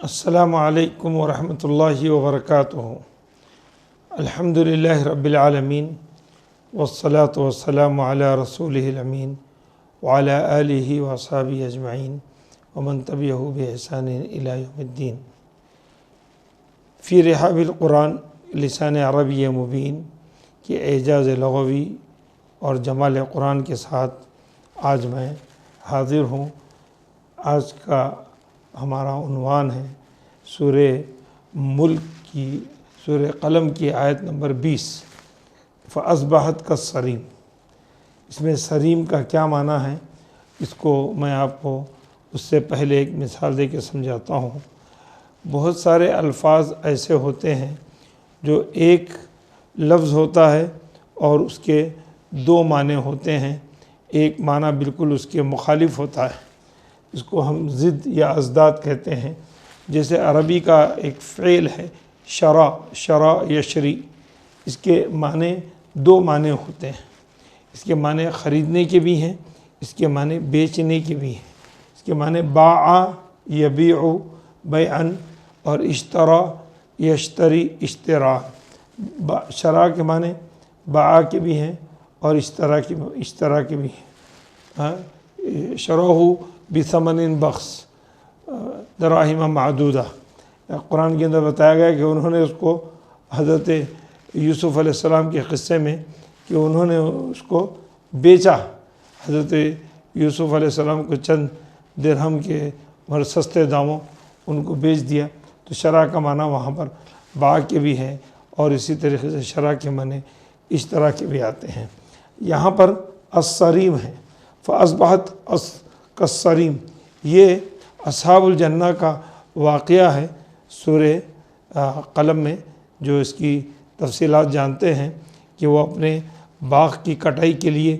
السلام علیکم ورحمۃ اللہ وبرکاتہ۔ الحمدللہ رب العالمین والصلاة والسلام علی رسولہ الامین وعلی آلہ واصحابہ اجمعین ومن تبعہ بإحسان الی یوم الدین۔ فی رحاب القرآن لسان عربی مبین کی اعجاز لغوی اور جمال قرآن کے ساتھ آج میں حاضر ہوں۔ آج کا ہمارا عنوان ہے سورہ ملک کی سورہ قلم کی آیت نمبر 20 فَأَصْبَحَتْ كَالصَّرِيمِ۔ اس میں سریم کا کیا معنی ہے، اس کو میں آپ کو اس سے پہلے ایک مثال دے کے سمجھاتا ہوں۔ بہت سارے الفاظ ایسے ہوتے ہیں جو ایک لفظ ہوتا ہے اور اس کے دو معنی ہوتے ہیں، ایک معنی بالکل اس کے مخالف ہوتا ہے، اس کو ہم ضد یا اضداد کہتے ہیں۔ جیسے عربی کا ایک فعل ہے شرا یشری، اس کے معنی دو معنی ہوتے ہیں، اس کے معنی خریدنے کے بھی ہیں، اس کے معنی بیچنے کے بھی ہیں۔ اس کے معنی باع یبیع بیعن اور اشترا یشتری اشتراء۔ شرا کے معنی باع کے بھی ہیں اور اشترا کے بھی ہیں۔ شروہ بثمن بخس دراہم معدودہ، قرآن کے اندر بتایا گیا کہ انہوں نے اس کو حضرت یوسف علیہ السلام کے قصے میں کہ انہوں نے اس کو بیچا، حضرت یوسف علیہ السلام کو چند درہم کے اور سستے داموں ان کو بیچ دیا۔ تو شرع کا معنی وہاں پر باع کے بھی ہے اور اسی طریقے سے شرع کے معنی اشترا کے بھی آتے ہیں۔ یہاں پر الصریم ہے، فَأَصْبَحَتْ كَالصَّرِيمِ، یہ اصحاب الجنہ کا واقعہ ہے سورہ قلم میں۔ جو اس کی تفصیلات جانتے ہیں کہ وہ اپنے باغ کی کٹائی کے لیے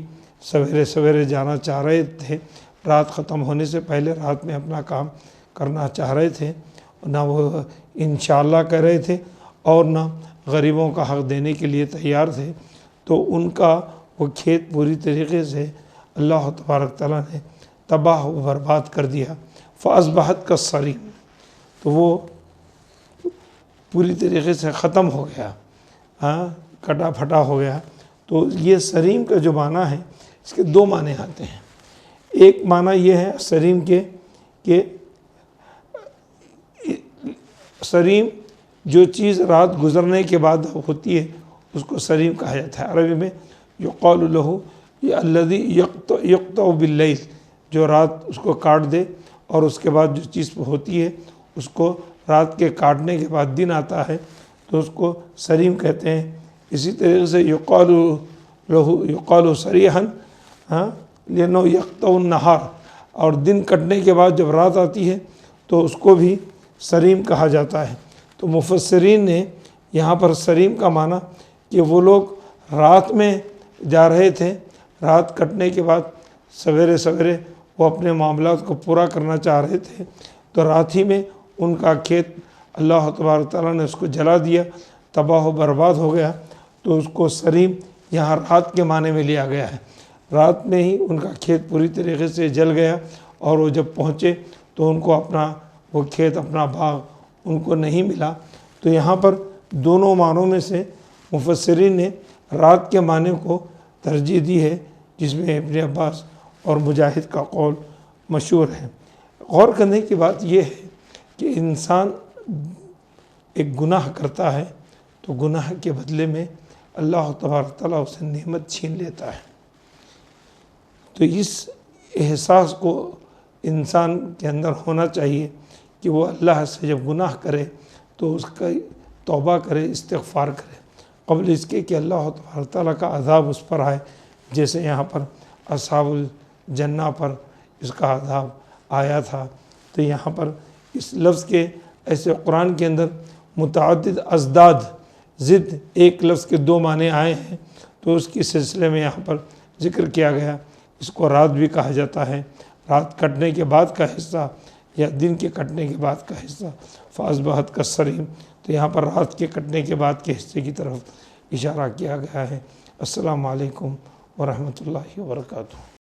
سویرے سویرے جانا چاہ رہے تھے، رات ختم ہونے سے پہلے رات میں اپنا کام کرنا چاہ رہے تھے، نہ وہ انشاءاللہ کہہ رہے تھے اور نہ غریبوں کا حق دینے کے لیے تیار تھے۔ تو ان کا وہ کھیت پوری طریقے سے اللہ تبارک تعالیٰ نے تباہ و برباد کر دیا۔ فَأَصْبَحَتْ كَالصَّرِيمِ، تو وہ پوری طریقے سے ختم ہو گیا، کٹا پھٹا ہو گیا۔ تو یہ سریم کا جو معنی ہے اس کے دو معنی آتے ہیں۔ ایک معنی یہ ہے سریم کے کہ سریم جو چیز رات گزرنے کے بعد ہوتی ہے اس کو سریم کہا جاتا ہے۔ عربی میں یقال لہ الذی یقطع باللیل، جو رات اس کو کاٹ دے اور اس کے بعد جو چیز ہوتی ہے اس کو رات کے کاٹنے کے بعد دن آتا ہے تو اس کو سریم کہتے ہیں۔ اسی طریقے سے یقال صریحا لأنه یقطع النہار، اور دن کٹنے کے بعد جب رات آتی ہے تو اس کو بھی سریم کہا جاتا ہے۔ تو مفسرین نے یہاں پر سریم کا معنی کہ وہ لوگ رات میں جا رہے تھے، رات کٹنے کے بعد سویرے سویرے وہ اپنے معاملات کو پورا کرنا چاہ رہے تھے، تو رات ہی میں ان کا کھیت اللہ تبارک تعالیٰ نے اس کو جلا دیا، تباہ و برباد ہو گیا۔ تو اس کو سریم یہاں رات کے معنی میں لیا گیا ہے۔ رات میں ہی ان کا کھیت پوری طریقے سے جل گیا اور وہ جب پہنچے تو ان کو اپنا وہ کھیت، اپنا باغ ان کو نہیں ملا۔ تو یہاں پر دونوں معنوں میں سے مفسرین نے رات کے معنی کو ترجیح دی ہے، جس میں ابن عباس اور مجاہد کا قول مشہور ہے۔ غور کرنے کی بات یہ ہے کہ انسان ایک گناہ کرتا ہے تو گناہ کے بدلے میں اللہ تبارک تعالیٰ اسے نعمت چھین لیتا ہے۔ تو اس احساس کو انسان کے اندر ہونا چاہیے کہ وہ اللہ سے جب گناہ کرے تو اس کا توبہ کرے، استغفار کرے، قبل اس کے کہ اللہ تبارک تعالیٰ کا عذاب اس پر آئے، جیسے یہاں پر اصحاب الجنہ پر اس کا عذاب آیا تھا۔ تو یہاں پر اس لفظ کے ایسے قرآن کے اندر متعدد ازداد، ضد، ایک لفظ کے دو معنی آئے ہیں، تو اس کی سلسلے میں یہاں پر ذکر کیا گیا۔ اس کو رات بھی کہا جاتا ہے، رات کٹنے کے بعد کا حصہ یا دن کے کٹنے کے بعد کا حصہ۔ فَأَصْبَحَتْ كَالصَّرِيمِ، تو یہاں پر رات کے کٹنے کے بعد کے حصے کی طرف اشارہ کیا گیا ہے۔ السلام علیکم ورحمۃ اللہ وبرکاتہ۔